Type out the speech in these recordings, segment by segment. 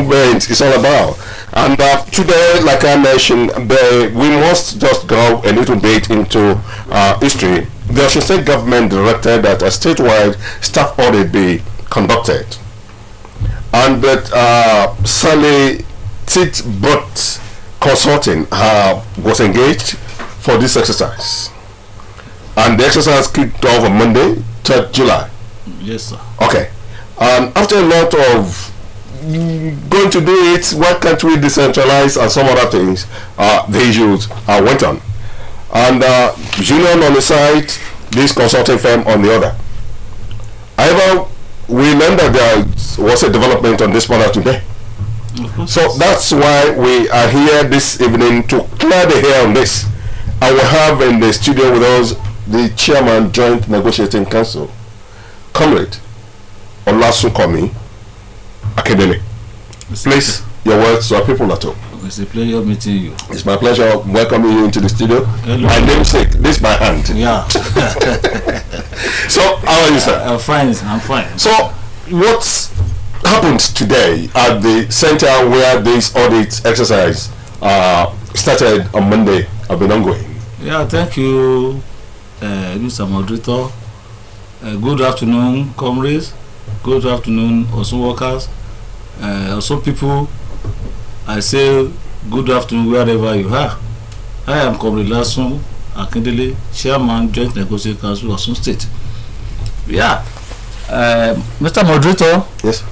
movement is all about. And today, like I mentioned, we must just go a little bit into history. The Osun State government directed that a statewide staff audit be conducted, and that Sally Titbot Consulting was engaged for this exercise. And the exercise kicked off on Monday, 3rd July. Yes, sir. Okay. And after a lot of going to do it, why can't we decentralize and some other things, the issues went on. And union on the side, this consulting firm on the other. However, we learned that there was a development on this matter today. So that's why we are here this evening to clear the air on this. I will have in the studio with us the chairman, Joint Negotiating Council, Comrade Olasunkomi Akedele. Please, your words to our people at home. It's a pleasure meeting you. It's my pleasure welcoming you into the studio. Hello. My namesake, this is my hand. Yeah. So, how are you, sir? I'm fine. I'm fine. So, what happened today at the center where this audit exercise started on Monday have been ongoing? Yeah, thank you, Mr. Moderator. Good afternoon, comrades. Good afternoon, Osun workers. Also, people. I say good afternoon wherever you are. I am Comrade Olasunkomi Akedele, Chairman, Joint Negotiating Council, Osun State. Yeah, Mr. Moderator. Yes.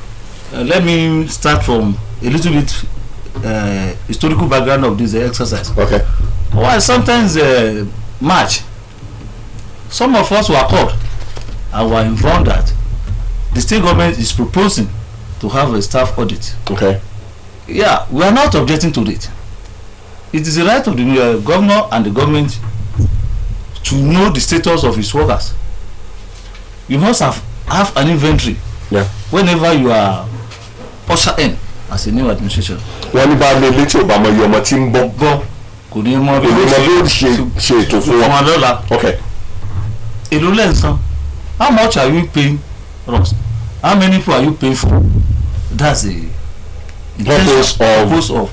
Let me start from a little bit historical background of this exercise. Okay. Why sometimes March, some of us were called and were informed that the state government is proposing to have a staff audit. Okay. Yeah, we are not objecting to it. It is the right of the governor and the government to know the status of his workers. You must have an inventory. Yeah. Whenever you are ushered in as a new administration. Wọ́n ní bá mi létí Obama yìí ọmọ tí ń bọ́. Kò ní mọ bí ó ṣe ètò fún wọn. Lọ́la. Okay. Èló lẹ́ǹsán. How much are you paying us? How many people are you paying for? That's the purpose of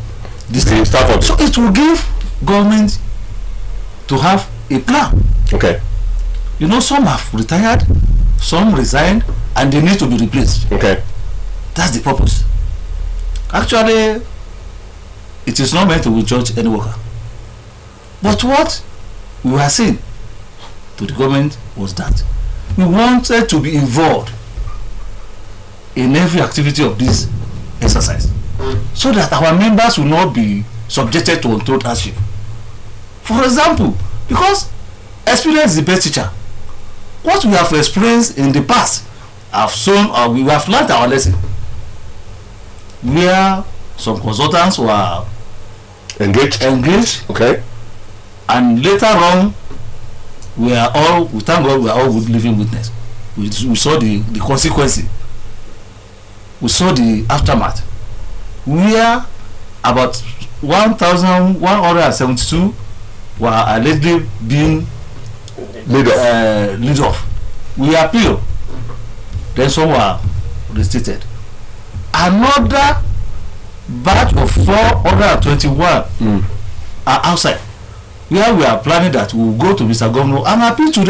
this staff audit. So it will give government to have a plan. Okay. You know, some have retired, some resigned, and they need to be replaced. Okay. That's the purpose. Actually, it is not meant to judge any worker. But what we were saying to the government was that we wanted to be involved in every activity of this exercise, so that our members will not be subjected to untold hardship. For example, because experience is the best teacher. What we have experienced in the past have shown, or we have learned our lesson, where some consultants were engaged. Okay. And later on, we thank God, we are all good living witness. We saw the consequences. We saw the aftermath, where about 1,172 were allegedly being lead off. We appeal. Then some were restated. Another batch of 421 are outside, where we are planning that we will go to Mr. Governor and appeal to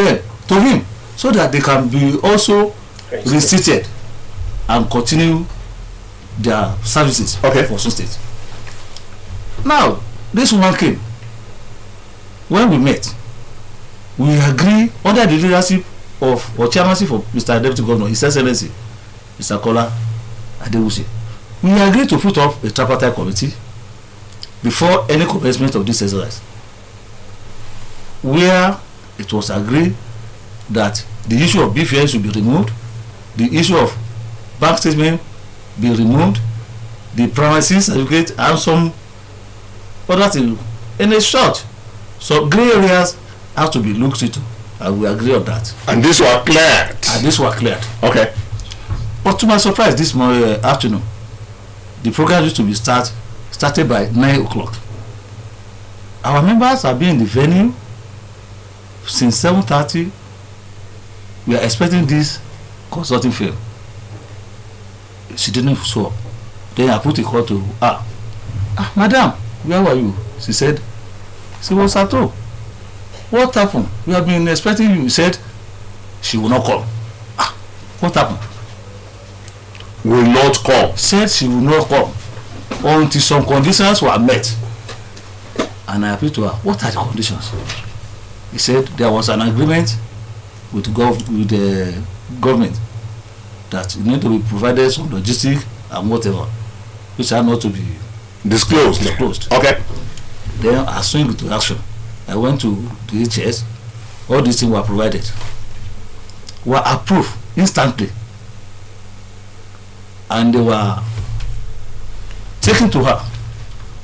him, so that they can be also restated and continue their services for Osun State. Now, this woman came. When we met, we agree under the leadership of or chairmanship of Mr. Deputy Governor, His Excellency Mr. Kola Adewuse. We agreed to put up a tripartite committee before any commencement of this exercise, where it was agreed that the issue of BFN should be removed, the issue of bank statement be removed, the premises certificate, and some other things. In a short, so gray areas have to be looked into, and we agree on that. And these were cleared. Okay. But to my surprise, this afternoon, the program used to be started by 9 o'clock. Our members have been in the venue since 7:30. We are expecting this consulting firm. She didn't show up. Then I put a call to her. Madam, where were you? She said she was at home. What happened? We have been expecting you. She said she will not come. What happened? Will not come. Said she will not come until some conditions were met. And I appealed to her, what are the conditions? He said there was an agreement with the government that you need to be provided some logistics and whatever, which are not to be disclosed. Okay. Then I swing to action. I went to the HS. All these things were provided, were approved instantly, and they were taken to her.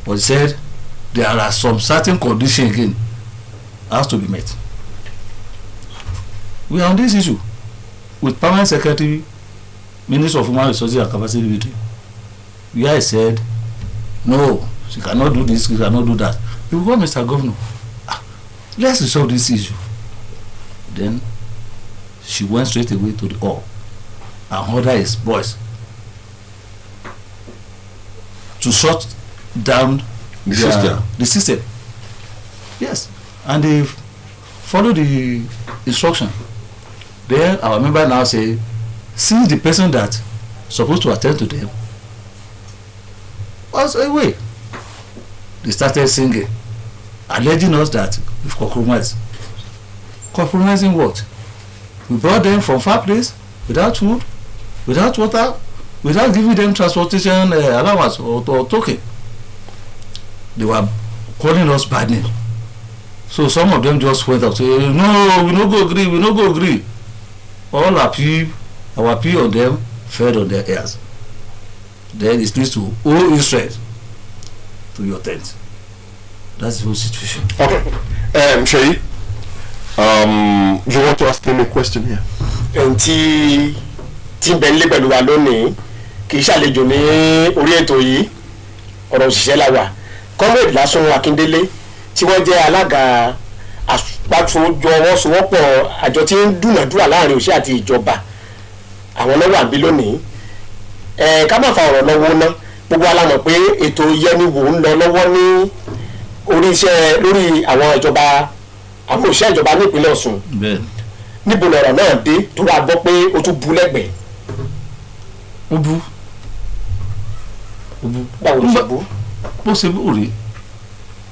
But he said there are some certain conditions again has to be met. We are on this issue with Permanent Secretary, Minister of Human Resources and Capacity Building. Where I said, no, she cannot do this, she cannot do that. You go, Mr. Governor, let's resolve this issue. Then she went straight away to the hall and ordered his boys to shut down the system. Yes, and they follow the instruction. Then our member now say, since the person that supposed to attend to them was away, they started singing, alleging us that we've compromised. Compromising what? We brought them from far place without food, without water, without giving them transportation allowance or token. They were calling us bad name. So some of them just went out say, no, we no go agree. All our appeal on them fell on their ears. Then it leads to all interest to your tent. That's the whole situation. Okay. Shay, you want to ask him a question here? Tí bẹ́ẹ̀ lé pẹ̀lú wa lónìí kì í ṣàlejò ní orí ètò yìí ọ̀rọ̀ òṣìṣẹ́ la wà. Comrade Lásùn Akíndélé tí wọ́n jẹ́ alága àpapọ̀jọwọ́sowọ́pọ̀ àjọ tí ń dúnàdúrà láàrin òṣìṣẹ́ àti ìjọba àwọn lọ́wọ́ àbí lónìí. Ká má fa ọ̀rọ̀ lọ́wọ́ ná gbogbo alámọ̀ pé ètò yẹniwò ń lọ lọ́wọ́ ní lórí àwọn ìjọba àwọn òṣìṣẹ́ ìjọba ní ìpínlẹ̀ Ọ̀ṣun. Níbo lọ̀rọ̀ náà dé tó wá gbọ́ pé ó tún bu lẹ́gbẹ̀ẹ́. Ó bu. Báwo ló ṣe bú? Bó ṣe bú rí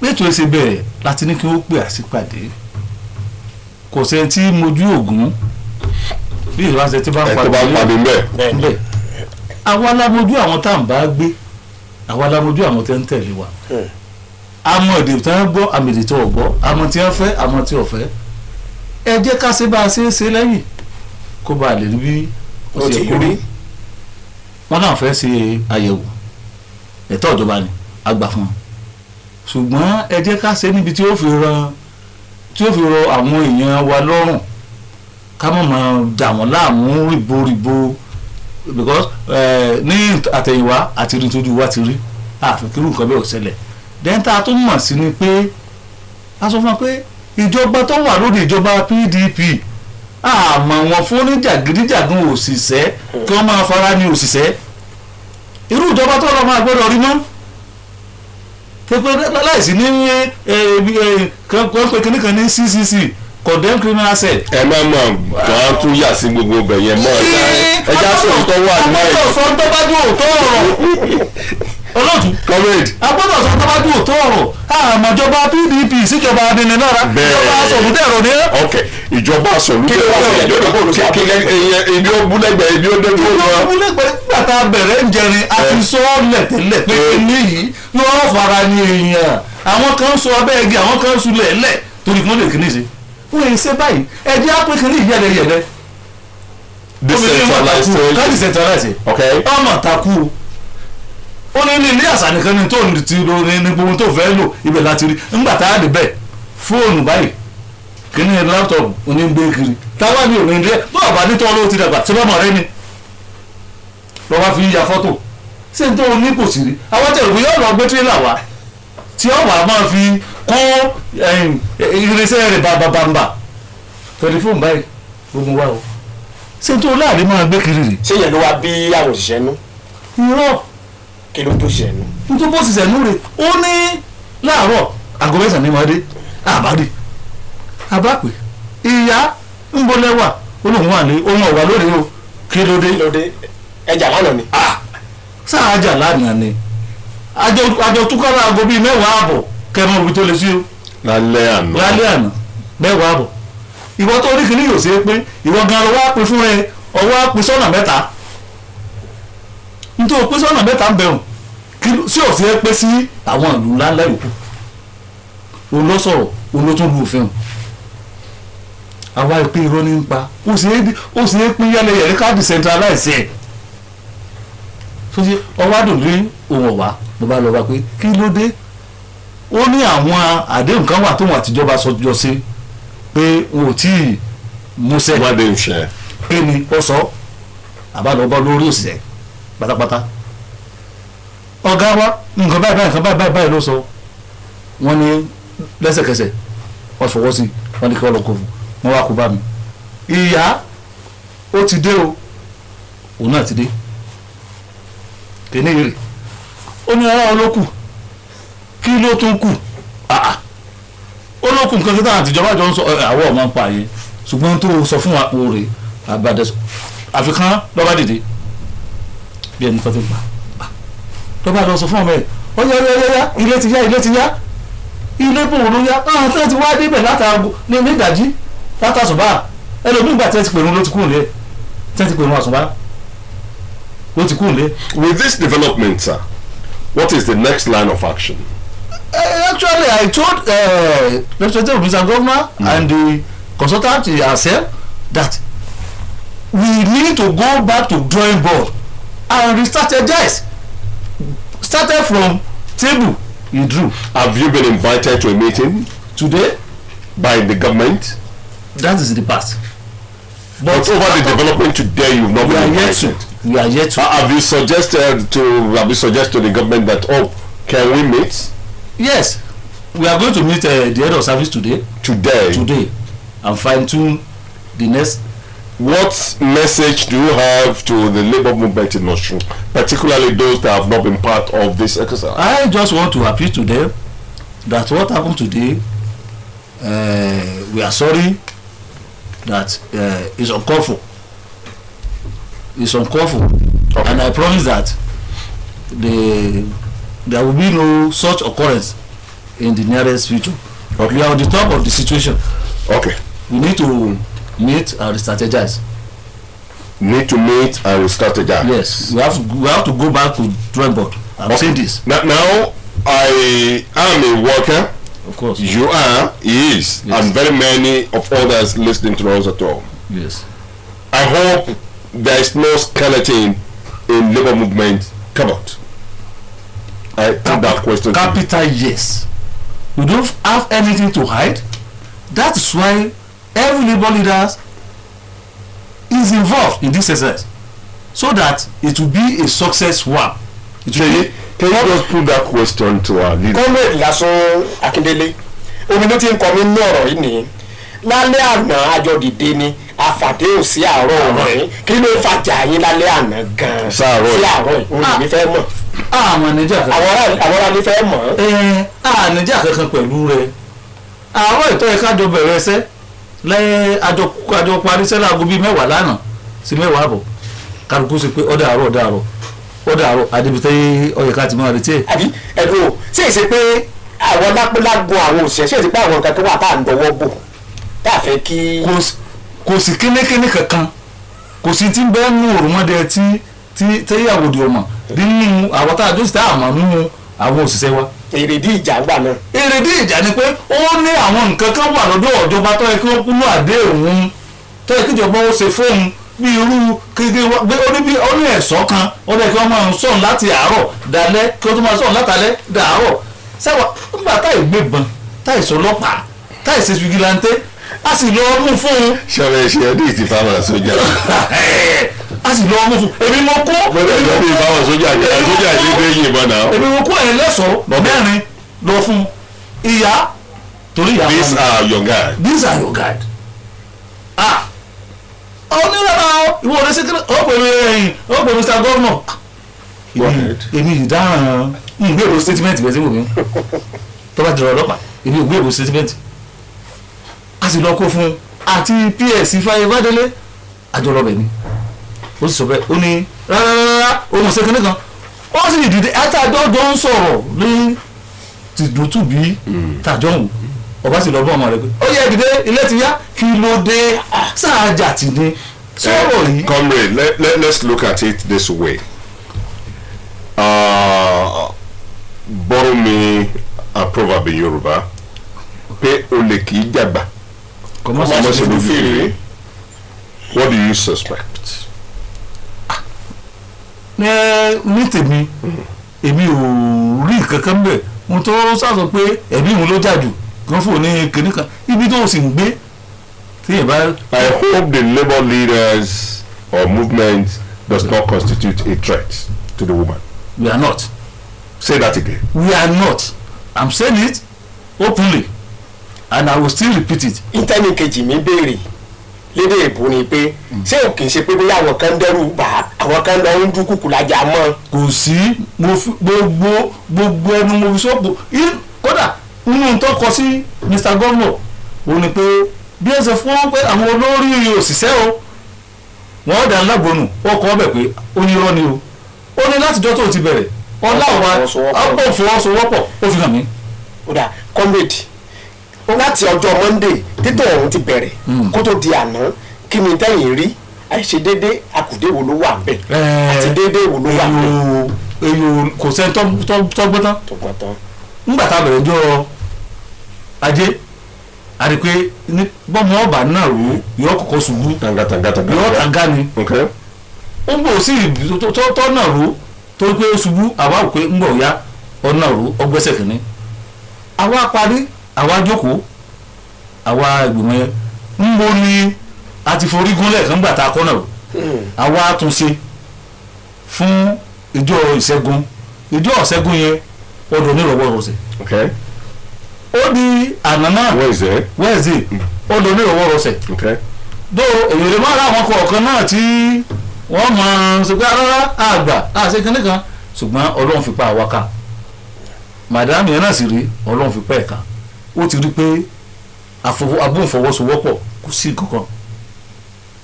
pétò ẹsẹ bẹ̀rẹ̀ láti ní kí wọ́n pè àṣìpàdé kò sẹ́ni tí mojú ògún bí ìránṣẹ́ tí bá ń pàdé bẹ́ẹ̀ àwa la mojú àwọn tá à ń bá gbé àwa la mojú àwọn tẹ́ ń tẹ̀lé wa àmọ́ èdè tí wọ́n gbọ́ àmì èdè tí wọ́n gbọ́ àmọ́ tí wọ́n fẹ́ àmọ́ tí wọ́n fẹ́ ẹ jẹ́ ká ṣe bá a ṣe é ṣe lẹ́yìn kó bá a lè rí bí ó ṣe kú rí wọ́n náà fẹ́ ṣe àyẹ̀wò ẹ̀tọ́ ìjọba ni àgbà fún wọn ṣùgbọ́n ẹ jẹ́ ká ṣe níbi tí ó fi rọ àwọn èèyàn wa lọ́rùn ká má máa dà wọ́n láàmú rìbòrìbò because ní àtẹ̀yìnwá àti rí tójú wa ti rí àfikírù nǹkan bẹ́ẹ̀ ò ṣẹlẹ̀ dẹ́ńtà tó mọ̀ sí ni pé a sọ fún wa pé ìjọba tó wà lórí ìjọba PDP àmọ́ wọn fún ní jàgídíjàgún òṣìṣẹ́ kí wọ́n máa fara ní òṣìṣẹ́ irú ìjọba tó lọ máa gbọ́dọ̀ rí mọ́ pépé láìsí ní kan pé kíní kan ní CCC condemn criminal cell. ẹ má mọ̀ wọ́n tún yà sí gbogbo ibẹ̀ yẹn mọ́ ẹja sọ̀rọ̀ tó wà ní ẹ̀. agbọ́dọ̀ sọ tó bá dùn òótọ́ ọ̀rọ̀ olóòtú. comrade. agbọ́dọ̀ sọ tó bá dùn òótọ́ ọ̀rọ̀ àmọ̀jọba PDP síjọba adinilára ìjọba sọ̀rùdẹ̀rọ̀ ni. ok ìjọba sọ̀rùdẹ̀rọ̀ ibi ó búlẹ̀gbẹ̀ ibi ó dẹ́gbẹ̀ ó lọ. búlẹ̀gbẹ̀ gbàtà bẹ̀rẹ̀ ń jẹrin àti sọ́ọ̀lẹ̀ tẹ́lẹ̀ pé níyì yóò fara ní èèyàn àwọn kan sọ abẹ́ igi àwọn kan sùn lẹ̀ẹ́lẹ̀ torí kí wọ́n lè kíní sí wọ́n yìí ṣe báyìí ẹ̀jẹ̀ á pé kíní ìyẹ̀dẹ̀yẹ̀dẹ̀ decentralize ọmọ takú ó ní ilé àṣà nìkan ni tó ti ro ní gbogbo tó fẹ́ lò ibẹ̀ láti rí ńgbà tá a dé bẹ́ẹ̀ fóònù báyìí kíní láptọ̀pù onígbé kiri táwa ní òní ilé tó àbá nítorí olówó ti dàgbà tí wọ́n mọ̀ rẹ́ ni lọ́wọ́ fi ya fọ́tò ṣé n tó ní kò sí rí àwọn tẹ̀lé pé yóò lọ gbé tírélà wá tí ọ̀wà máa fi kọ́ irinṣẹ́ rẹ̀ bàbàbàmbà tẹlifóònù báyìí gbogbo wa o ṣé n tó láàrin máa gbé kiri rè. ṣé yẹn ló wá bí àwọn òṣìṣẹ́ nú. irọ́ kí ló tó ṣẹ̀nu. nítorí bó ti ṣẹ̀nu rè ó ní láàárọ̀ aago mẹ́sàn-án ní mọ́dé àbádé àbápè ìyá ń bọ́ lẹ́wà ó lóun wà ní ohun ọ̀wà lónìí o kí ló dé. kí ló dé ẹjà lánàá ni. sáà àjà lánàá ni àjọ túkọ́lá aago bíi 10:00 kẹmọ́ ibi tó lè sí o. lálẹ́ àná 10:00 ìwọ tó rí kìíní yóò ṣe é pé ìwọ gan lọ wá pín fún ẹ ọwọ́ pín sọ́nà mẹ́ta nítorí pín sọ́nà mẹ́ta ń bẹ̀rùn sí ò ṣe é pé sí àwọn ìlú ńláńlá yòókù òun ló sọ̀rọ̀ òun ló tún lu òfin àwa ìpín irọ́ ní ń pa ó sì é pín yẹlẹyẹlẹ ká decentralize ẹ̀ tó ṣe ọwádùn ní òun ọ̀wá ló bá lọ bá pé kí ló dé ó ní àwọn àdéhùn kan wà tóun àtijọba sọjọ sí pé wọn ò tí ì múṣẹ wọ́n dé ń ṣe. kí ni ó sọ àbálọ́bọ́ lórí òṣìṣẹ́ pátápátá ọ̀gá wa nǹkan báyìí báyìí ló sọ wọ́n ní lẹ́sẹ̀kẹsẹ̀ wọ́n fọwọ́ sí wọ́n ní kí wọ́n lọ kó fún wọ́n wá kó bá mi ìyá ó ti dé o òun náà ti dé kìíní rè ó ní ara olókù kí ló tún kù olókù nǹkan kí táwọn àtijọba jọ ń sọ àwọ̀ ọmọ ń pa yẹn ṣùgbọ́n tó sọ fún wa òòrè àbàdẹ àfikán lọ́ba dìde bí ẹni kan tó gbà lọ́ba lọ sọ fún ọmọ ẹ̀ ọ̀yá ilé ti yá ilé bò ló yá àwọn tó ti wá débẹ̀ látàgò ní ìdájí látàṣùbà ẹlòmíì gbà tẹ́ ti pèrún ló ti kúrò lé tẹ́ ti pèrún àṣùbà ló ti kúrò lé. With this development, sir, what is the next line of action? Actually, I told Representative Mr. Governor and the consultant herself that we need to go back to drawing board and re-strategize. Started from table, you drew. Have you been invited to a meeting Today, by the government? that is the past. But over the development today, you've not been invited. We are yet to. Have you suggested to the government that, oh, can we meet Yes, we are going to meet the head of service today and fine-tune the next. What message do you have to the labor movement in Osun, particularly those that have not been part of this exercise? I just want to appeal to them that what happened today, we are sorry that is uncalled for. It's uncalled for. Okay. And I promise that there will be no such occurrence in the nearest future. Okay. We are on the top of the situation. Okay. We need to meet and strategize. Need to meet and strategize. Yes, we have to go back to drawing board. I'm saying this. Now I am a worker. Of course. You are, he is, yes. And very many of others listening to us at home. Yes. I hope there is no skeleton in labor movement cupboard. I put that question. Capital yes. We don't have anything to hide. That is why every labor leader is involved in this exercise, so that it will be a success one. Can you just put that question to our leader? Comrade Lasun Akindele omi ló ti ń kọ́ mi ní ọ̀rọ̀ yìí nìyí lálẹ́ àná àjọ dìde ni àfàdéhùn sí àárọ̀ ọ̀rọ̀ kí ló fàjà yín lálẹ́ àná gan-an sí àárọ̀ òun ní fẹ́ mọ̀. àwọn àníjà kan àwọn ará ní fẹ́ mọ̀. àníjà kankan pẹ̀lú rẹ̀ àárọ̀ ìtọ́ ẹ̀ka jọ bẹ̀rẹ̀ ẹsẹ̀ lẹ́yìn àjọ parí sẹ́lá aago bíi 10 lánàá sí 10 kálukú sí pé ọ̀dà àárọ̀ adébítẹ́ ọ̀yẹ̀ká ti máa retí ẹ̀. àbí ẹ̀dùn ṣé èsì pé àwọn lápẹ́lágbó àwọn òṣìṣẹ́ ṣé èsì pé àwọn nǹkan tó wà tá à ń dọwọ́ bò tá a fẹ́ kí. kò sí kínníkínní kankan kò sí tí bẹ́ẹ̀ mú òrùmọdé tí àwòdì ọmọ nínú àwọn tá a dó sí tá a mọ̀ nínú àwọn òṣìṣẹ́ wa. èrèdí ìjà gbà náà. èrèdí ìjà ni pé ó ní àwọn nǹkan kan wà lọ́dọ̀ ìjọba tó yẹ kí wọ́n kúnú àdéhùn tó yẹ kí ìjọba ó ṣe fóun bí irú kékeré ó ní ẹ̀sọ́ kan ó lè kí wọ́n máa sọ̀n láti àárọ̀ dalẹ́ kí wọ́n tún máa sọ̀n látàlẹ́ dàárọ̀ sẹ́wà nígbà táì gbébọn táì sọlọ́pàá táì ṣe fìgìláńtẹ́ a sì lọ mú fún un. ṣọlá ṣe ọdún ìtì fáwọn sójà. a sì lọ mú fún un èmi mo kó. mo lè jọ bí fáwọn sójà ìlédè yìnbọn náà. èmi mo kó ẹ̀ lẹ́sọ̀ọ́ 4 lọ fún ìyá torí ìyá. These are your guys. These are your guys. onírànà ìwọ ọ̀rẹ́ sẹ́kẹ́rẹ́ ó pè Mr. Governor èmi ìdáhùn ìgbèrò statement bẹ́ẹ̀ tí mo fi tó bá dìrọ̀ ọlọ́pàá èmi ìgbèrò statement a sì lọ kó fún àti PS Ifáyé Bádélé àjọlọbẹ ni ó sì sọ bẹ́ẹ̀ ó ní rárá ohun ọ̀sẹ̀ kìnìkan ó sì dìde àtàjọ́jọ́ ń sọ̀rọ̀ ní tìdútù bí tàjọ́ wù ọba sì lọ bọ́ ọmọ rẹ pé ó yẹ ìdílé ilé ti yá kí ló dé sáájà tì ní sọ̀rọ̀ yìí. Comrade, let's look at it this way. Borrow me a proverb in Yoruba pé olè kì í jàgbà kọ́mọ́ ọmọ sí ṣe ló fèrè. What do you suspect? ní tèmi èmi ò rí nǹkan kan bẹ́ẹ̀ mo tó sàsọ pé ẹ̀mí òun ló jàjù kan fún òní kìnìún kan ibi tó sì ń gbé tíyẹn bá. I hope the labour leaders or movement does not constitute a threat to the woman. We are not. Say that again. We are not. I'm saying it openly and I will still repeat it. ìtẹ́ni kejì mi béèrè lédè èbó ni pé ṣé ò kì í ṣe pé bóyá àwọn kan dẹ́rù bà àwọn kan lọ ń dúkùkù lájà mọ́. kò sí gbogbo ẹnu mo fi sọ́pọ̀ kódà nínú tó kọ sí Mr. Governor òun ni pé bí ẹ ṣe fún wọn pé àwọn olórí òṣìṣẹ́ o wọ́n dà lágbónú ó kọ́ ọbẹ̀ pé ó ní irọ́ ni o ó ní látijọ́ tó ti bẹ̀rẹ̀ ọláwa ọ̀pọ̀ ìfọwọ́sowọ́pọ̀ ó fi hàn mí. ó dà comrade láti ọjọ́ Monday títọ̀ ọ̀hún ti bẹ̀rẹ̀ kó tó di àná kí ni tẹ́yìn rí àìṣedéédé àkùdé wo ló wà bẹ́ẹ̀ àti déédé wo ló wà bẹ́ẹ̀. èyí kò sẹ́ni tọ́gbọ́n tán ńgbà tá a bẹ̀rẹ̀ jọ ajé a rí i pé bọ́mọ ọba náà rò yọ kọ̀kọ́ ṣubú yọ tàgá ni ó ń bò sí tọ́ náà rò tó pé ṣubú àwa ò pé ń bọ̀ ya ọ náà rò ọgbẹ́sẹ̀ kìíní àwa parí àwa jókòó àwa ìgbìmọ̀ yẹn ń bo ni a ti forí gúnlẹ̀ kan gbà tá a kọ́ náà rò àwa tún ṣe fún ìjọ ìṣẹ́gun yẹn ọdún onírọ̀wọ́rọ̀sẹ̀ ó di àná náà Wednesday ọdún onírọ̀wọ́rọ̀sẹ̀ dó èyí lè má ra àwọn kọ̀ọ̀kan náà tí wọ́n máa ṣe pé rárá àgbà àṣẹ kínní kan ṣùgbọ́n Ọlọ́run fi pa àwa ká màdámù yẹn náà sì rí Ọlọ́run fi pa ẹ̀ka ó ti rí pé abóǹfọwọ́sowọ́pọ̀ kò sí kankan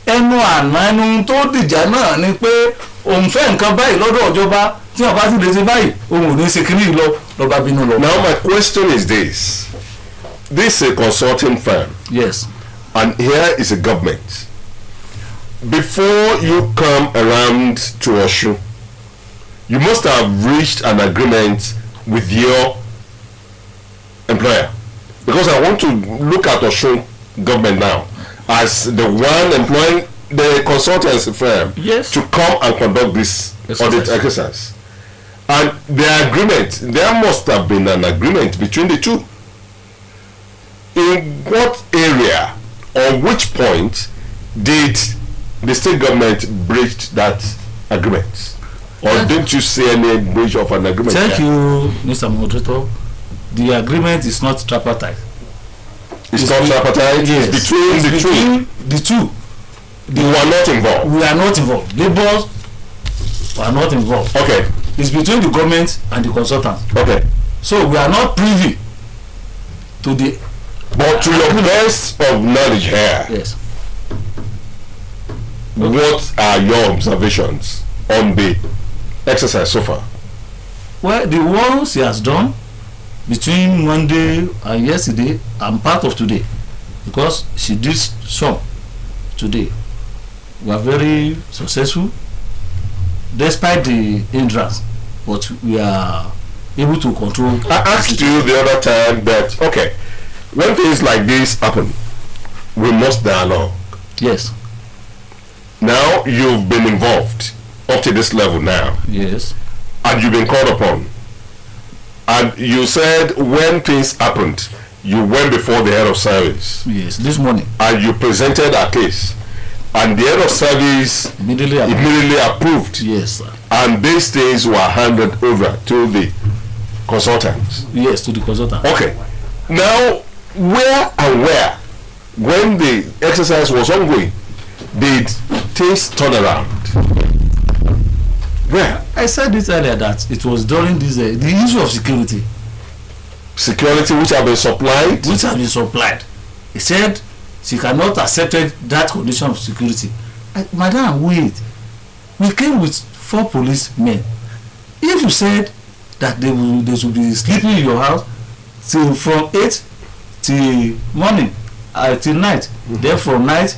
ẹnu àná ẹnu tó dìjà náà ni pé òun fẹ́ nǹkan báyìí lọ́dọ̀ ìjọba tí wọ́n bá ti lè ṣe báyìí òun ò ní ṣe kínní lọ́ba bínú lọ. Now my question is this is a consulting firm. Yes. And here is a government. Before you come around to Osun, you must have reached an agreement with your employer, because I want to look at Osun government now as the one employing the consultancy firm to come and conduct this audit exercise. And the agreement, there must have been an agreement between the two. In what area or which point did the state government breach that agreement? Or didn't you see any breach of an agreement? Thank you, Mr. Moderator. The agreement is not tripartite. It's not tripartite? Yes. It's between the two. You are not involved? We are not involved. Labour are not involved. Okay. It's between the government and the consultants. Okay. So we are not privy to the... But to your best of knowledge here, yes, what are your observations on the exercise so far? Well, the ones he has done between Monday and yesterday and part of today, because she did some today, we are very successful despite the hindrance, but we are able to control. I asked you the other time that, okay, when things like this happen, we must dialogue. Yes. Now you've been involved up to this level now. Yes. And you've been called upon. And you said when things happened, you went before the head of service. Yes, this morning. And you presented a case. And the head of service immediately approved. Yes, sir. And these things were handed over to the consultants. Yes, to the consultant. Okay. Now, where, when the exercise was ongoing, did things turn around? Where? I said it earlier that it was during this the issue of security. Security which have been supplied. Which has been supplied. He said she cannot accepted that condition of security. Madam, wait. We came with 4 policemen. If you said that they should be sleeping in your house till from 8 till morning, till night, then from night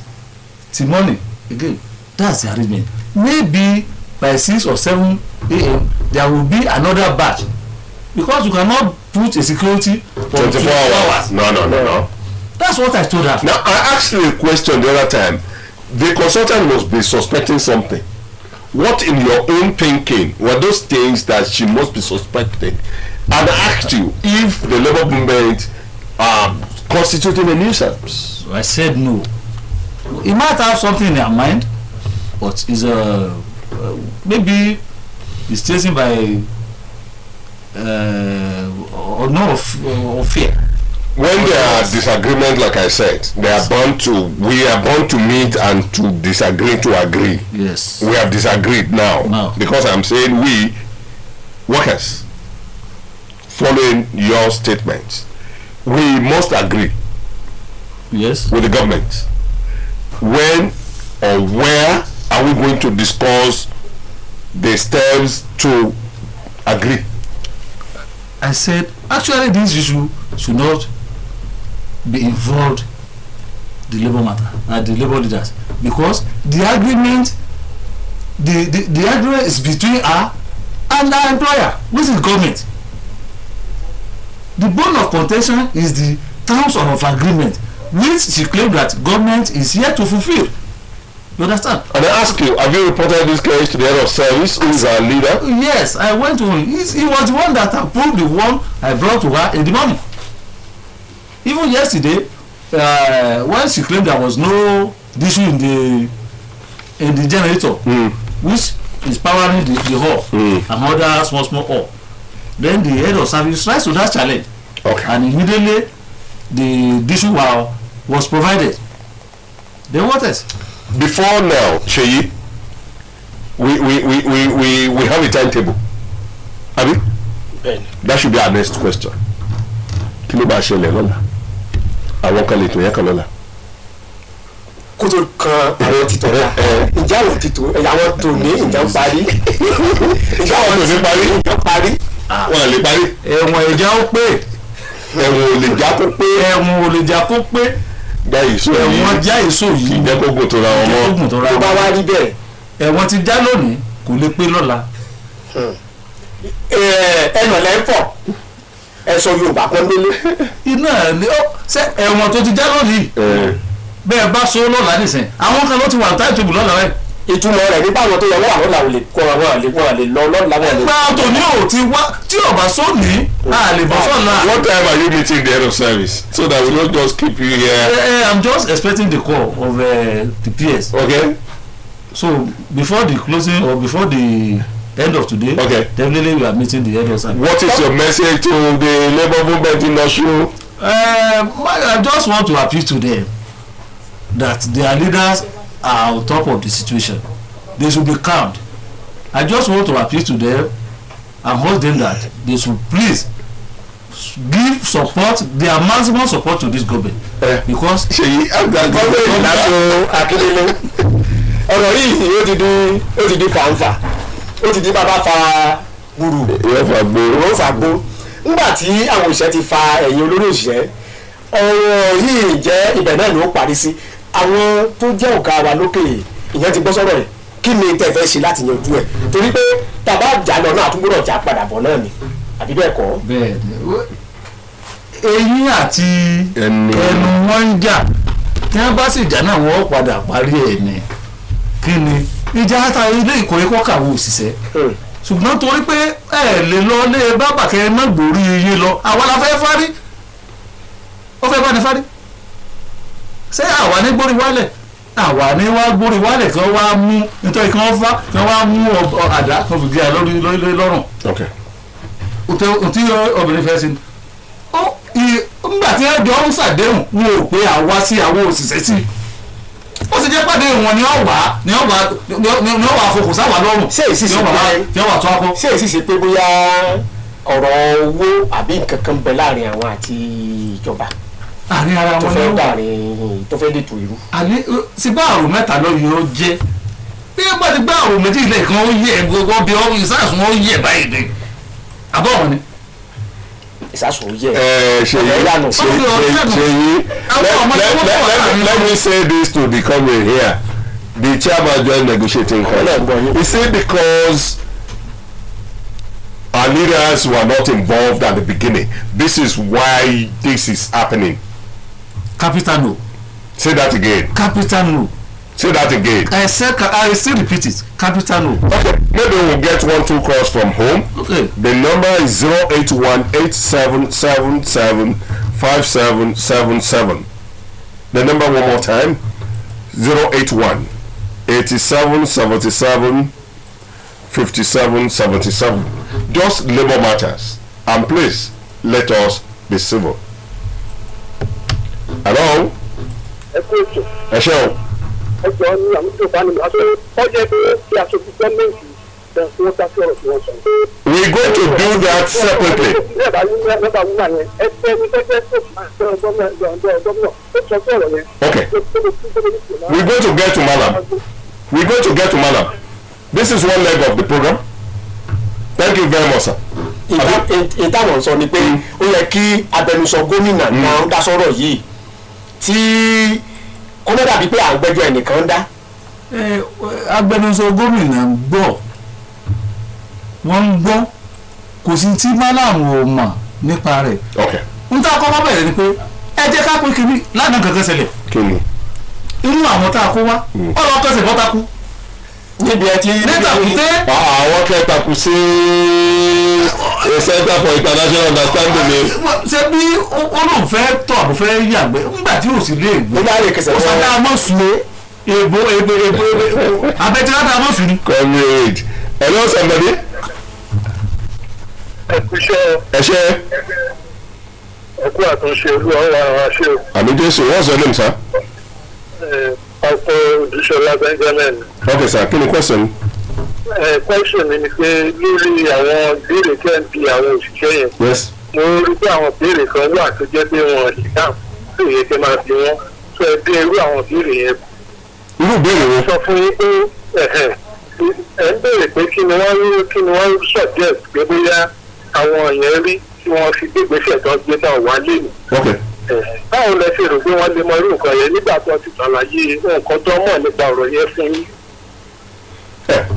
till morning again, that's the arrangement. Maybe by 6 or 7 a.m. there will be another batch, because you cannot put a security for 24 hours. No. That's what I told her. Now I asked you a question the other time. The consultant must be suspecting something. What in your own thinking were those things that she must be suspecting? And I asked you if the labor movement constituting a nuisance. I said no. He might have something in her mind, but is maybe he's chasing by or no of fear. When there are disagreements, like I said, we are born to meet and to disagree to agree. Yes. We have disagreed now. Because I'm saying we workers, following your statements, we must agree. Yes. With the government. When or where are we going to discuss the steps to agree? I said actually this issue should not be involved the labor matter and the labor leaders, because the agreement the agreement is between her and her employer, which is government. The bone of contention is the terms of agreement, which she claimed that government is here to fulfill. You understand? And I ask you, have you reported this case to the head of service, who is our leader? Yes, I went to him. He was the one that approved the one I brought to her in the morning. Even yesterday, when she claimed there was no issue in the generator, which is powering the hall and other small hall, then the head of service rise to that challenge, and immediately the issue was provided. Then what else? Before now, Sheyi, we have a timetable. Have you? That should be our next question. Kí ló bá ṣẹlẹ̀ lọ́la? Àwọn kan lè tó yẹ kan lọ́la. Kó tó kan àwọn títọ́ la, ìjà àwọn títọ́ àwọn tó ní ìjà ń parí. Ìjà àwọn tó ní parí. Ìjà ń parí. Wọ́n lè parí. Ẹ̀wọ̀n ìjà ó pé. Ẹ̀wọ̀n ò lè já kó pé. Ẹ̀wọ̀n ò lè já kó pé. Ẹ̀wọ̀n já èso yìí. Kì í jẹ́ kó gùn tó ra wọn mọ́. Tó bá wá rí bẹ́ẹ̀. Ẹ̀wọ̀n ti já lónìí kò lè pé lọ́la. Ẹnà lẹ́fọ̀ ẹ̀sọ́ Yorùbá kan délé. Iná ni ó ṣe ẹ̀wọ̀n tó ti já lónìí. Bẹ́ẹ̀ bá so lọ́la nìsín. Àwọn kan ló ti wà táì tóbi lọ́la rẹ̀. Ìtumọ̀ rẹ̀ nípa àwọn tó yẹ wọ́n àwọn làwọn lè kọ́ àwọn lè lọ lọ́la wọn lè. Gba tòní ò ti wá tí ọba sóní a lè bọ́ sọ́la. What time are you meeting the head of service so that we don't just keep you here? I'm just expecting the call of the PS. Okay. So before the closing or before the end of today, definitely we are meeting the head of service. What is your message to the labour movement in Osun? I just want to appeal to them that their leaders are on top of the situation. They should be calm. I just want to appeal to them and hold them that they should please give support, their maximum support to this government. Because ọ̀rọ̀ yìí ó ti di fàǹfà, ó ti di bàbá fa gbùrù, ìwọ́n fà gbó. Nígbà tí àwọn òṣìṣẹ́ ti fa ẹ̀yìn olórí òṣìṣẹ́, ọ̀rọ̀ yìí jẹ́ ibẹ̀ náà ni ó parí sí. Àwọn tó jẹ́ ọ̀gá wa lókè ìyẹn ti gbọ́ sọ́rọ̀ rẹ̀, kí ni tẹ́ fẹ́ ṣe láti yanjú ẹ̀? Torí pé tàbá jà lọ náà àtúgbòrò jà padà bọ̀ náà ni, àbí bẹ́ẹ̀ kọ́? Bẹ́ẹ̀ni, eyín àti ẹnu wọn ń jà, tí wọ́n bá sì jà náà wọ́n padà parí ẹ̀ ni. Kí ni ìjà ata ilé ìkórè kọ́kàwé òṣìṣẹ́, ṣùgbọ́n torí pé ẹ lè lọ lé bábà kẹ́ ẹ má gbòórí iye lọ, àwa la fẹ́ fárí, ó fẹ́ bá ní fárí. Ṣé àwa ní gbórí wálẹ̀? Àwa ní wá gbórí wálẹ̀ kí wọ́n wá mú nítorí kí wọ́n fá kí wọ́n wá mú àdá kan fi gé a lórí lọ́rùn. Òtí obìnrin fẹ́ sí nígbà tí ẹjọ́ ń ṣàdéhùn wọn ò pé àwa sí àwọn òṣìṣẹ́ sí. ó sì jẹ́ pàdé wọn ni ó wà fokùn sáwà lọ́rùn ṣé èsì ṣe pé wà tó akọ. ṣé èsì ṣe pé bóyá ọ̀rọ̀ owó àbí nǹkan kan bẹ láàrin àwọn àti ìjọba àárín ara tó wọn fẹ́ ni dàrin tó fẹ́ dètò irú. àní sí bá àrùn mẹ́ta lọ yóò jẹ́ bí ẹ bá ti gbá àrùn méjì ilé kan ó yẹ gbogbo bí ọ ìsásùn ó yẹ báyìí dé àbọ̀ wọn ni. ìsásùn ó yẹ let me say this to the comrade here, the chairman joint negotiating council. He said because our leaders were not involved at the beginning, this is why this is happening. Capital no. Say that again. Capital no. Say that again. I still repeat it. Capital no. Okay, maybe we'll get 1-2 calls from home. Okay. The number is 081-8777-5777. The number one more time, 081-8777-5777. Just labor matters. And please, let us be civil. Hello? Ẹ ṣé o. Ẹjọ́ ní àwọn tó bá nínú aṣọ ọjọ́ pé kí aṣojú gọ́ọ̀mẹ̀ntì bẹ̀rẹ̀ fún wọn dá sí ọ̀rọ̀ tí wọ́n sọ. We're going to do that separately. Nígbà wúlò yẹn ẹgbẹ́ ní gẹ́gẹ́ tó máa ń sọ̀rọ̀ gómìnà ó sọ sí ọ̀rọ̀ yẹn. Okay. We're going to get to Malam. We're going to get to Malam. This is one leg of the program. Thank you very much, sir. ìtàwọn sọ ni pé ó yẹ kí abẹnusọ gómìnà náà dá sọ̀rọ̀ yìí tí kọ́mọ́ dàbí pé à ń gbẹ́jọ́ ẹnìkan dá. Agbẹnusọ gómìnà ń gbọ́ wọ́n ń gbọ́ kò sí tí Malam ò mọ̀ nípa rẹ̀. n ta kọ́ bá bẹ̀rẹ̀ ni pé ẹ jẹ́ ká pé kìíní lánàá kankan ṣẹlẹ̀ inú àwọn tá a kó wá ọ̀rọ̀ kẹsẹ̀ bọ́ta kú. níbi ẹ ti nítàkùté. àwọn kẹta kù sí Center for International Understanding ni. ṣé bí olùfẹ́ tọ̀ àbò fẹ́ yàgbẹ́ nígbà tí ò sí lé ègbò ó sáré amọ̀sùn ègbò abẹ́tíláta amọ̀sùn ni. Comrade, hello somebody. Ẹ kú iṣẹ́. ẹ ṣé. Ẹ kú àtúnṣe olúwa ọ̀rọ̀ àwọn aṣẹ́ o. àmì Jésù, what's your name, sir? Ọkọ̀ Odúṣọlá Benjamin. Okay, sir, kí ni question? Question mi ni pé lórí àwọn ìbéèrè tí ẹ ń bi àwọn òṣìṣẹ́ yẹn. Yes. Mo rí pé àwọn ìbéèrè kan wà tó jẹ́ pé wọn lè dáhùn tó yẹ kí máa fi wọ́n tó ẹ dé irú àwọn ìbéèrè yẹn. irú ìbéèrè wo? Sọ fún yín pé ẹ ń béèrè pé kí ni wọ́n suggest pé bóyá àwọn èèyàn rí tí wọ́n fi gbégbèsè tó ń gbé náà wá lé mi. Okay. Báwo lẹ ṣe rò pé wọ́n lè mọ irú nǹkan yẹn nígbà tó ti ṣàlàyé nǹkan tó mọ̀ nípa ọ̀rọ̀ yẹn fún yín.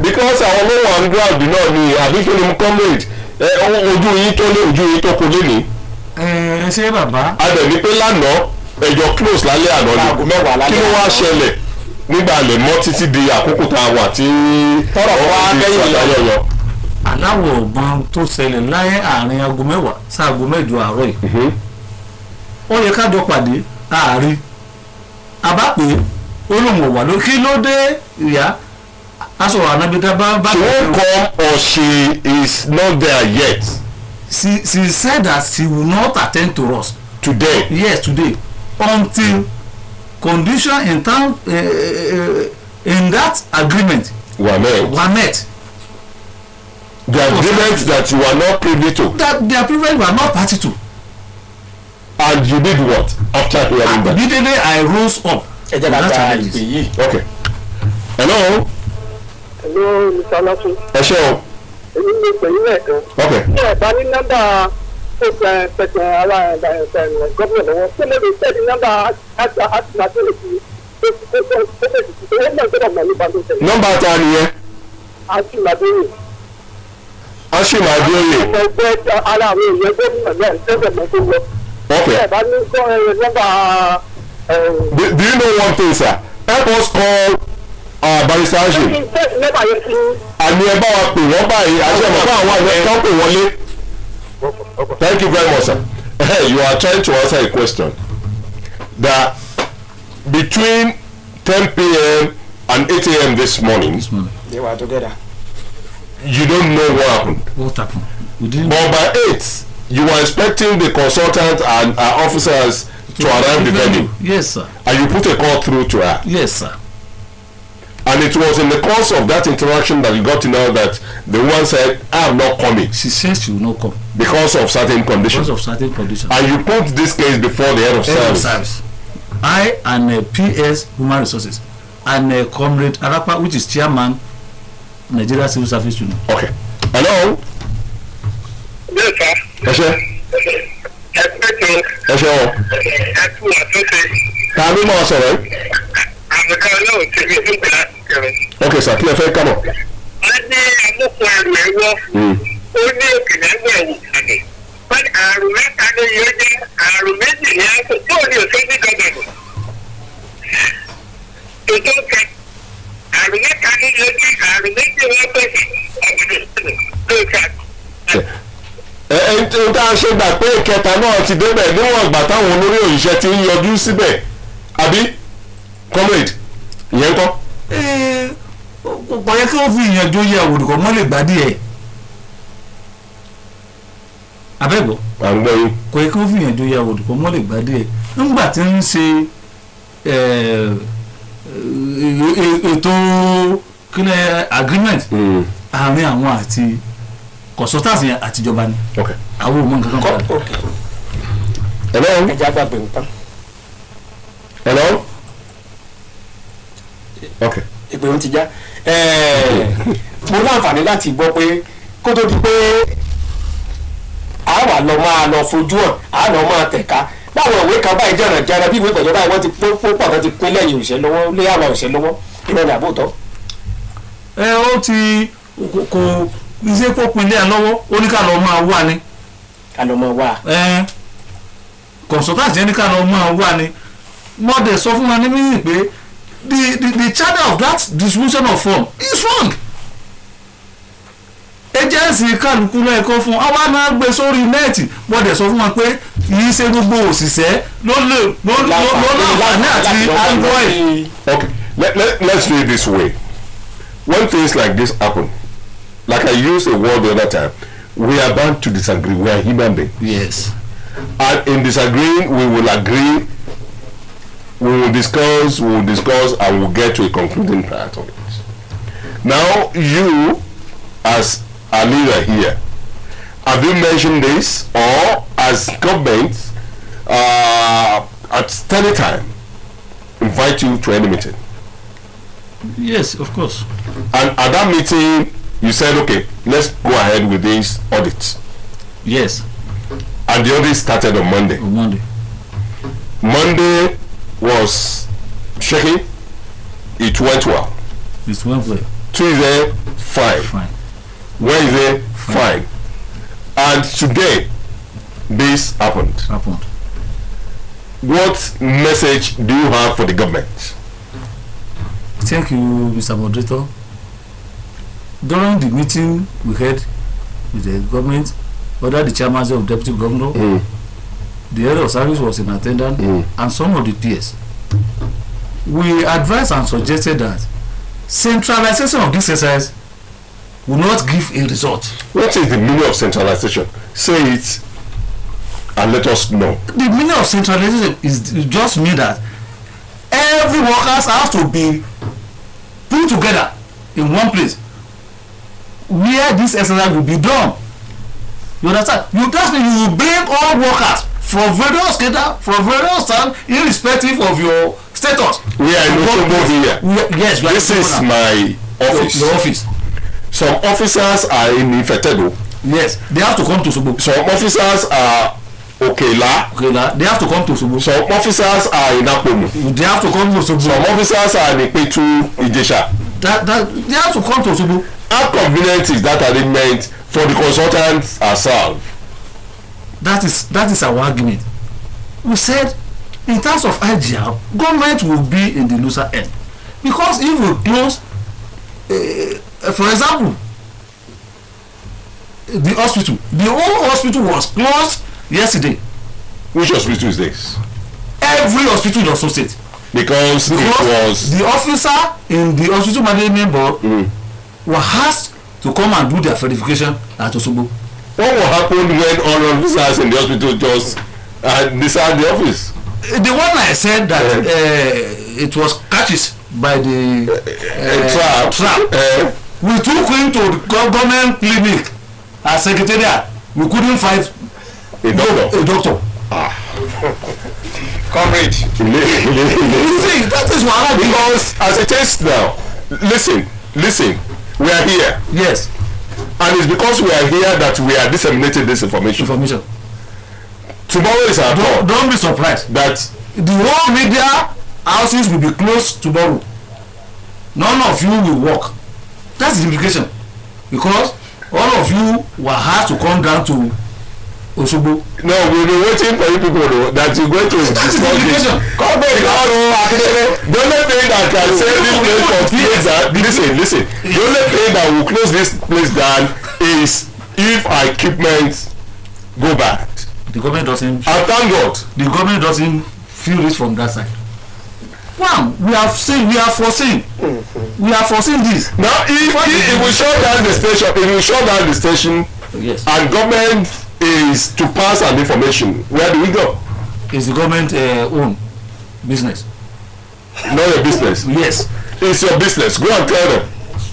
Because àwọn olówó and ground náà ni àbí kí ni mo comrade ojú yín tó lé ojú yín tó kó lé ní. ṣé bàbá. a dẹ̀ ní pé lánàá ẹjọ́ close lálẹ́ àná ni kí ló wá ṣẹlẹ̀ nígbà lè mọ́ títí di àkókò tá a wà tí tọrọ wá lẹ́yìn yọ. aláwọ̀ ọ̀gbọ́n tó ṣẹlẹ̀ láyé àárín aago 10 sí aago 8 àárọ̀ yìí ó yẹ ká jọ pàdé àárín àbápè olóhùn wà ló kí ló dé ìyá aṣọ ànábìtá bá. she won't come or she is not there yet. she said that she will not attend to us. today. Yes, today until condition in town in that agreement were met. The agreement that you are not privy to. That the agreement were not party to. And you did what after hearing that? Immediately I rose up. ẹ jẹ́ ká gba ìpè yìí. Okay. Hello. Hello, Mr. Alasun. ẹ ṣé o. Èmi ní ìpè yín lẹ́ẹ̀kan. Okay. Ní ẹ̀bá ní nọ́mbà pẹ̀sẹ̀ ara gómìnà lọ́wọ́ tó lè lè tẹ́lẹ̀ nọ́mbà àtìmátẹ́lẹ̀ sí nọ́mbà ta nìyẹn. àtìmátẹ́lẹ̀. Aṣímàdéoyè. ẹgbẹ́ ara àwọn èèyàn gómìnà náà tẹ́lẹ̀ mọ́ tó lọ. Okay. Ní ẹ̀bá ní nọ́mbà. Do you know one thing, sir? Help us call Barrister Ashim. Àmì ẹ bá wa pè wọ́n báyìí àti ẹ̀mọ̀ fún àwọn àgbẹ̀ kan pè wọ́n lé. Thank you very much, sir. You are trying to answer a question that between 10 p.m. and 8 a.m. this morning, they were together. You don't know what happened. What happened? But by 8, you were expecting the consultant and officers to arrive the venue. Yes, sir. And you put a call through to her. Yes, sir. And it was in the course of that interaction that you got to know that the woman said, I'm not coming. She said she will not come. Because of certain conditions. Because of certain conditions. And you put this case before the head of service. I and PS Human Resources and Comrade Arapa, which is chairman Nigeria Civil Service Union. Okay. Hello? Yes, sir. Ẹ ṣé. Ẹ ṣé o. Ta ló máa sọ̀rọ̀ yìí? Okay, sir, kí ẹ fẹ́ kábọ̀? Wọ́n ní amúkú ẹrù ẹ̀wọ́. Ó ní òkèlè ẹgbẹ́ ẹ̀wù kàdé. Wọ́n ní àrùn mẹ́ta ní yóò jẹ́ àrùn méjì ní àpò tó ní òṣèlú ní gọ́ọ̀mẹ̀ntì. Ètò ìkẹ́ àrùn mẹ́ta ní yóò jẹ́ àrùn méjì wọ́n pèsè ọ̀gbìn lóòótọ́. Ohun tá a ṣe gbà pé ìkẹta náà ti débẹ̀ níwọ̀n ìgbà táwọn olórí òṣìṣẹ́ ti ń yọjú síbẹ̀ àbí comrade ìyẹn kọ́. Kò yẹ kí wọ́n fi ìyànjú yẹ àwòrán mọ́ lè gbádìí ẹ̀. Abẹ́gbọ́. À ń gbọ́ yín. Kò yẹ kí wọ́n fi ìyànjú yẹ àwòrán mọ́ lè gbádìí ẹ̀. Nígbà tí ń ṣe ètò kílẹ̀ agreement àárín àwọn àti consultants yẹn àtijọba ni. Àwọn òmò nǹkan kan padà. Hello. ẹja gbàgbé nǹkan. Hello. Okay. ìpè ń ti já mo láǹfààní láti gbọ́ pé kó tó di pé a wà lọ máa lọ fojú hàn a lọ máa tẹ̀ka báwọn ìwé kan báyìí jẹ̀ràn jẹ̀ràn bí ìwé pẹ̀lú báyìí wọ́n ti pọ̀ kan ti pín lẹ́yìn òṣèlú lọ́wọ́ lé àwọn òṣèlú lọ́wọ́ ìrọ̀lẹ́ àbótọ́. Ó ti kò iṣẹ́ kó pinlẹ̀ ẹ̀ lọ́wọ́ ó ní ká lọ máa wà ní. ká lọ máa wà. Consultant yẹn ní ká lọ máa wà ní. Mọ́dẹ̀ sọ fún wa ní mímì pé the charter of that distribution of form is wrong. Agency kálukú lẹ́ẹ̀kọ́ fún àwa náà gbé sórí nẹ́ẹ̀tì Mọ́dẹ̀ sọ fún wa pé kìí ṣe gbogbo òṣìṣẹ́ ló láǹfààní àti android. Okay, let's do it this way. When things like this happen, like I used a word the other time, we are bound to disagree. We are human beings. Yes. And in disagreeing, we will agree, we will discuss, and we'll get to a concluding part of it. Now, you, as a leader here, have you mentioned this, or as government, at any time, invite you to any meeting? Yes, of course. And at that meeting, you said, okay, let's go ahead with this audit. Yes. And the audit started on Monday. Monday was shaky. It went well. It went well. Tuesday, fine. Wednesday, fine. And today, this happened. What message do you have for the government? Thank you, Mr. Moderator. During the meeting we had with the government, other the chairman of deputy governor, the head of service was in attendance, and some of the peers. We advised and suggested that centralization of this exercise will not give a result. What is the meaning of centralization? Say it and let us know. The meaning of centralization is just mean that every workers have to be put together in one place where this exercise will be done. You understand? You just mean you will bring all workers from various cadre, from various time, irrespective of your status. We are in Osogbo here. Yes, this is my office. Your office. Some officers are in Ifetedo. Yes, they have to come to Osogbo. Some officers are Okela. They have to come to Osogbo. Some officers are in Apomu. They have to come to Osogbo. Some officers are in Ipetu, Ijesha. They have to come to Osogbo. How convenient is that arrangement for the consultants ourselves? That is our argument. We said in terms of IGR, government will be in the loser end, because if we close, for example, the whole hospital was closed yesterday. Which hospital is this? Every hospital in Osun State. Because it was the officer in the hospital management board were asked to come and do their verification at Osogbo. What will happen when all officers in the hospital just decide the office? the one I said that it was catches by the trap. We took him to the government clinic as secretariat. We couldn't find a doctor. Comrade. You see, that is why because as it is now, listen, we are here. Yes. And it's because we are here that we are disseminating this information. Tomorrow is our turn. Don't be surprised that the whole media houses will be closed tomorrow. None of you will work. That's the implication. Because all of you were asked to come down to Osogbo. No, we'll be waiting for you people though, that you're going to discuss this. Come back. The only thing that can save this place from place that listen. The only thing that will close this place down is if our equipment go back. The government doesn't. And thank God. The government doesn't feel it from that side. Wow, we have foreseen this. Now, if we shut down the station, yes, and government is to pass an information, where do we go? It's the government own business. Not your business. Yes, it's your business. Go and tell them,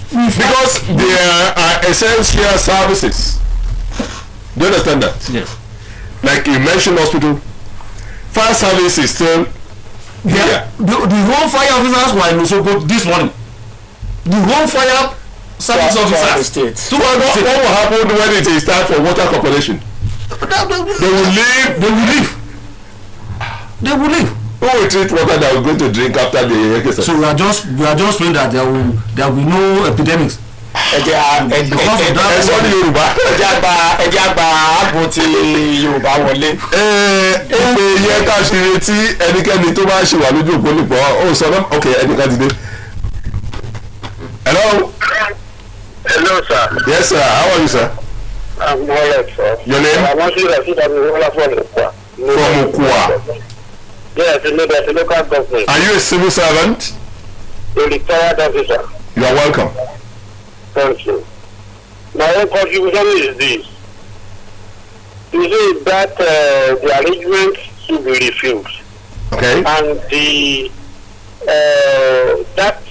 because there are essential services. Do you understand that? Yes. Like you mentioned, hospital, fire service is still. Yeah. The whole fire officers were in Osogbo this morning. The whole fire service officers. So what will happen when it is time for water corporation? They will leave. Who will treat water that we're going to drink after the exercise? So we are just praying that there will be no epidemics. ẹjẹ àgbà ààbò ti Yorùbá wọlé. ìpè yẹ ká ṣe retí ẹnikẹ́ni tó bá ṣe wà lójú òpó nípò ó sọ náà ok ẹnìkan ti dé. Hello. Hello, sir. Yes, sir. How are you, sir? I'm all right, sir. Your name? I want you to see that from Ukwa. From Ukwa. Yes, the local government. Are you a civil servant? A retired officer. You are welcome. Thank you. My own contribution is this. You see that the arrangement should be refused. Okay. And the that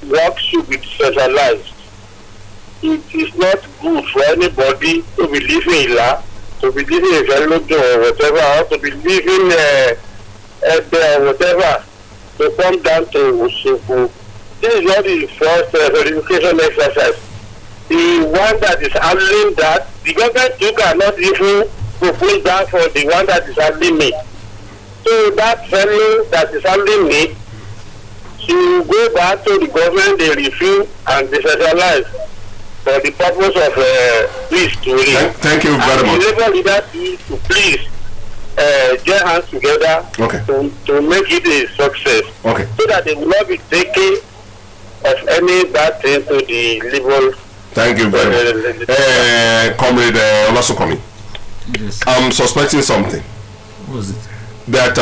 work should be decentralized. It is not good for anybody to be living in Ila, to be living in Velodo or whatever, or to be living or whatever, to come down to Osogbo. This is not the first verification exercise. The one that is handling that, the government too cannot even propose that for the one that is handling me. So that fellow that is handling me, to go back to the government, they refuse and decentralize for the purpose of peace to live. Thank you very much. The Labour leader to please join hands together to make it a success. Okay. So that they will not be taking of any bad thing to the Labour. Thank you very much. Comrade Olasokomi. Yes. I'm suspecting something. What was it? That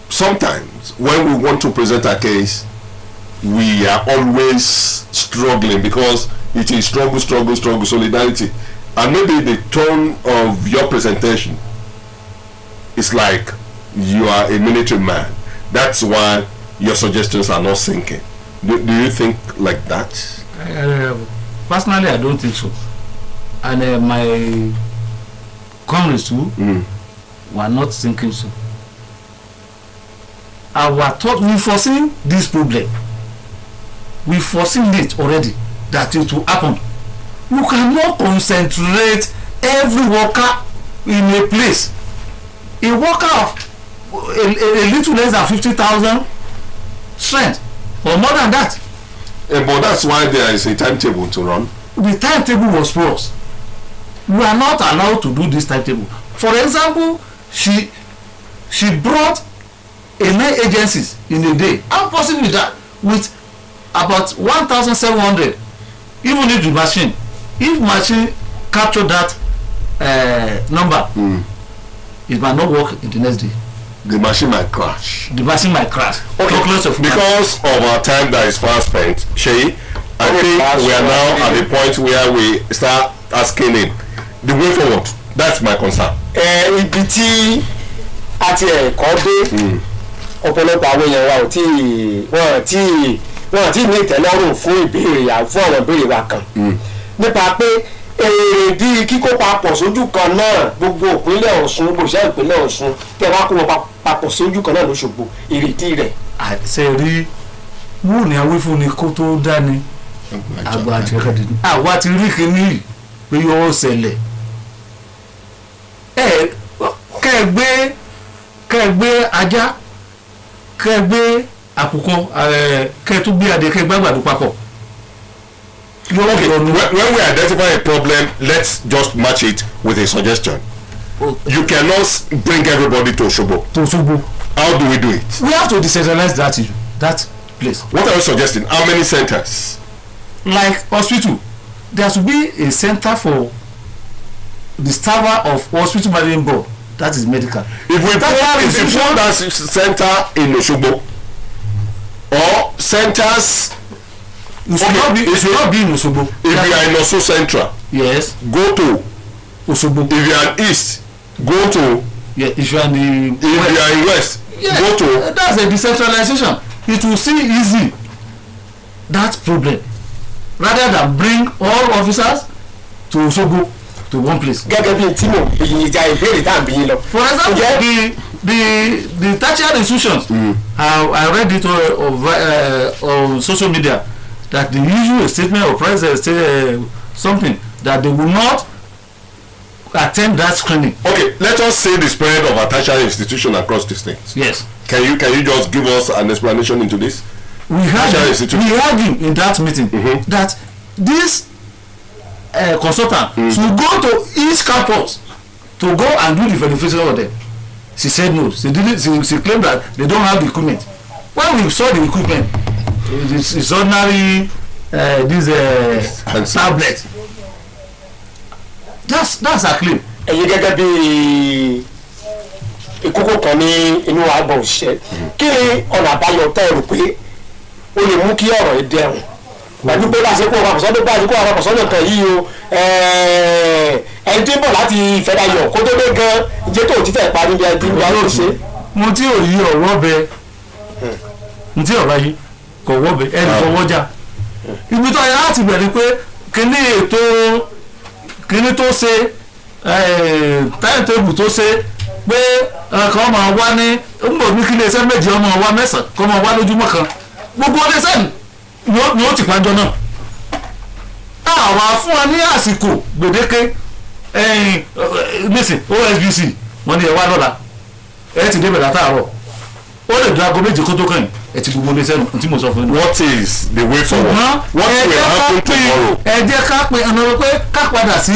sometimes when we want to present a case, we are always struggling because it is struggle, solidarity. And maybe the tone of your presentation is like you are a military man. That's why your suggestions are not sinking. Do you think like that? Personally, I don't think so. And my comrades too were not thinking so. Our thought, we foreseen this problem. We foreseen it already that it will happen. You cannot concentrate every worker in a place. A worker of a little less than 50,000 strength or more than that. But that's why there is a timetable to run. The timetable was for us. We are not allowed to do this timetable. For example, she brought 9 agencies in a day. How possible is that? With about 1,700, even if the machine capture that number, it might not work in the next day. The machine might crash. Okay. Because of our time that is fast spent, Sheyi, I think we are now at the point where we start asking him the way forward. That's my concern. Ibi tí àti ẹ̀kọ́ dé ọ̀pọ̀lọpọ̀ àwọn èèyàn wa ò tí wọ́n ti ní ìtẹ́lọ́rùn fún ìbéèrè fún àwọn ìbéèrè wa kan nípa pé èrèdí kíkó papọ̀ sójú kan náà gbogbo ìpínlẹ̀ Ọ̀ṣun gbogbo ìṣẹ́ ìpínlẹ̀ Ọ̀ṣun tẹ́ wá kó wọn papọ̀ sójú kan náà l'Óṣogbo èrèdí rẹ̀. àṣẹ rí wù ní awífúnni kó tó dání àgbà àti ẹ̀kọ́ dídí àwa ti rí kíní pé yóò ṣẹlẹ̀ kẹ́ẹ̀gbé ajá kẹ́ẹ̀gbé àkùkọ kẹ́ẹ̀tún adìẹ kẹ́ẹ̀gbé àgbàdo papọ̀. Okay, when we identify a problem, let's just match it with a suggestion. You cannot bring everybody to Osogbo. How do we do it? We have to decentralize that place. What are you suggesting? How many centers? Like hospital, there should be a center for the staff of hospital management board. That is medical. If we put that center in Osogbo or centers. It should not be in Osogbo. If you are in Osun Central, yes, go to Osogbo. If you are in East, go to. Yeah, if you are in the. If you are in West, yeah, go to. That's a decentralization. It will seem easy that problem rather than bring all officers to Osogbo to one place. gẹ́gẹ́ bí tí mo ìjà ìbéèrè tá à ń bí yín lọ. For example, the tertiary institutions. I read it on social media. That they issue a statement or press something that they will not attend that screening. Okay, let us say the spread of a tertiary institution across the state. Yes. Can you just give us an explanation into this? We heard him in that meeting that this consultant should go to each campus to go and do the verification of them. She said no. She claimed that they don't have the equipment. When we saw the equipment, it's ordinary tablet. That's a claim. ẹ̀yin gẹ́gẹ́ bí ìkókó kan ní inú àgbọ̀n òṣìṣẹ́ kí ni ọ̀nà àbáyọ tẹ́ ẹ rò pé ó lè mú kí ọ̀rọ̀ yìí dẹrùn gbàdúrà pé láti kó àwọn àpòsọ́dọ̀ báyìí kó àwọn àpòsọ́dọ̀ kan yìí o ẹni tí ń bọ̀ láti Ìfẹ́dayọ̀ kó tó dé gan jẹ́ tó ti fẹ́ parí bí ẹni tí ń bọ̀ ló ṣe. mo tí ò yí ọ̀rọ̀ bẹ mo tí ọ̀rọ̀ yìí kò wọ́ bẹ ẹni fọwọ́ jà ibi tó yẹ láti bẹ̀rẹ̀ pé kíní tó ṣe táìtẹ́bù tó ṣe pé kàn máa wá ní mbọ̀ ní kílé iṣẹ́ méjì ọmọ wa mẹ́sàn-án kàn máa wá lójúmọ́ kan gbogbo ọdẹ sẹ́ni ni ó ti pàjọ náà àwa fún wa ní àsìkò gbèdéke nísìn OSBC wọ́n ní ẹ wá lọ́la ẹ ti débẹ̀ látàárọ̀ ó lè dún aago méje kó tó kàn yín ẹ ti gbogbo ọdẹ sẹ́nu tí mo sọ fún yín. What is the way forward? What will happen tomorrow? ẹ jẹ́ ká pe ọ̀nà wípé ká padà sí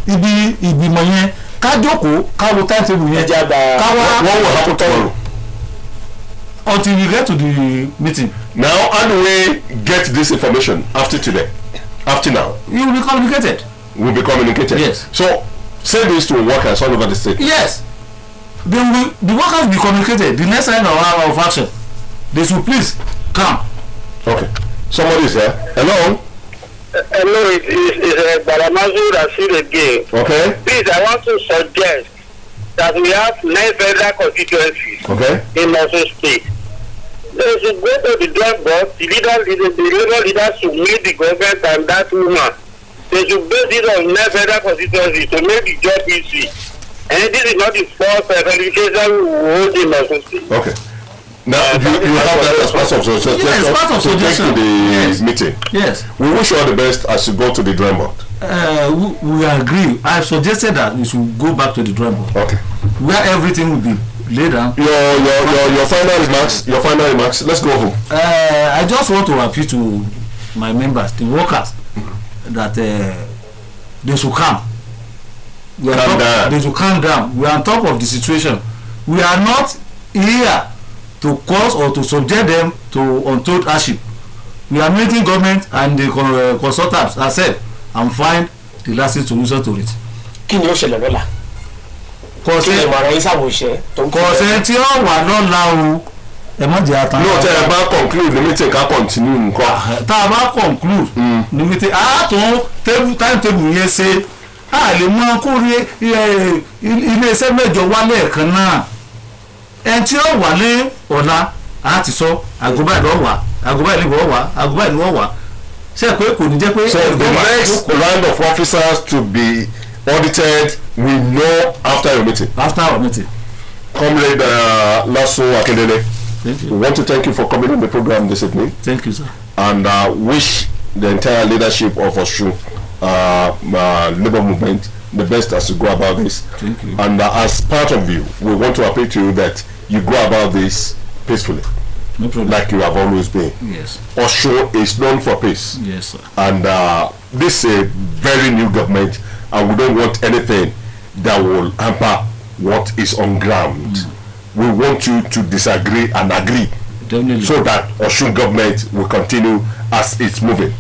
ibi ìgbìmọ̀ yẹn ká jókòó ká wo timetable yẹn ká wá. What will happen tomorrow? Until we get to the meeting. Now, how do we get this information after today? After now? You will be communicated. Will be communicated? Yes. So, say this to workers all over the state. Yes. The workers will be communicated. The next line of action, they should please come. Okay. Somebody is there. Hello? Hello, it's Balamazu Rashid again. Okay. Please, I want to suggest that we have 9 federal constituencies in Osun State. They should go to the drawing board, the labor leaders should meet the government and that woman. They should base it on 9 federal constituencies to make the job easy. And this is not the first verification we hold in Osun State. Okay. Now, you have that as part of suggestion. Yes, part of suggestion. To the meeting. Yes. We wish you all the best as you go to the drawing board. We agree. I have suggested that we should go back to the drawing board. Okay. Where everything will be laid down. Your final remarks. Your final remarks. Let's go home. I just want to appeal to my members, the workers, that they should calm. Calm down. They should calm down. We are on top of the situation. We are not here to cause or to subject them to untold hardship. We are meeting government and the consultants as said and find the lasting solution to it. kí ni ó ṣẹlẹ̀ lọ́la? kí ni ìmọ̀ràn yín sáwọn òṣìṣẹ́ tó ń kọ́ kọ̀ọ̀sẹ̀ tí ó wà lọ́la o ẹ má jẹ́ àtàwọn. No, tẹ́ ẹ bá conclude the meeting ká continue nǹkan. tá a bá conclude the meeting a tún timetable yẹn ṣe a lè mọ kó rí ilé iṣẹ́ mẹ́jọ wá lẹ́ẹ̀kan náà ẹni tí ó wà ní ọ̀la á ti sọ àgọ́ báyìí lọ́wọ́ wá àgọ́ báyìí lọ́wọ́ wá àgọ́ báyìí lọ́wọ́ wá ṣe pé kò ní jẹ́ pé. So the next round of officers to be audited we know after your meeting. After our meeting. Comrade Lasso Akindele, Thank you. we want to thank you for coming on the program this evening. Thank you, sir. And wish the entire leadership of Osun Labour Movement the best as you go about this. Thank you. And as part of you, we want to appeal to you that you go about this peacefully, No problem. like you have always been. Yes. Osun is known for peace. Yes, sir. And this is a very new government, and we don't want anything that will hamper what is on ground. We want you to disagree and agree, Definitely. so that Osun government will continue as it's moving.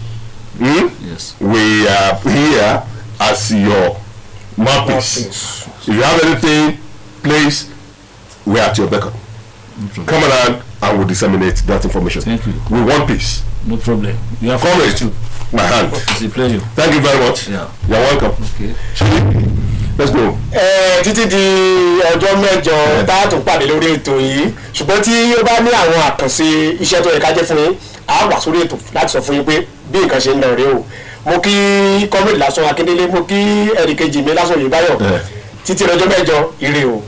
Yes. We are here as your mouthpiece. If you have anything, please, we are at your beckon. No problem. Come around and we'll disseminate that information. Thank you. We want peace. No problem. You have Comrade, too. my hand. It's a pleasure. Thank you very much. Yeah. You're welcome. Okay. Let's go. Títí di ọjọ́ mẹ́jọ tá a tún pàdé lórí ètò yìí ṣùgbọ́n tí ó bá ní àwọn àkànṣe iṣẹ́ tó yẹ ká jẹ́ fún yín a wà sórí ètò láti sọ fún yín pé bí nǹkan ṣe ń lọ rèé o. Mo kí Comrade Lasso Akindele, mo kí ẹnìkejì mi Lasso Oyèbáyọ̀ títí lọ́jọ́ mẹ́jọ ire o.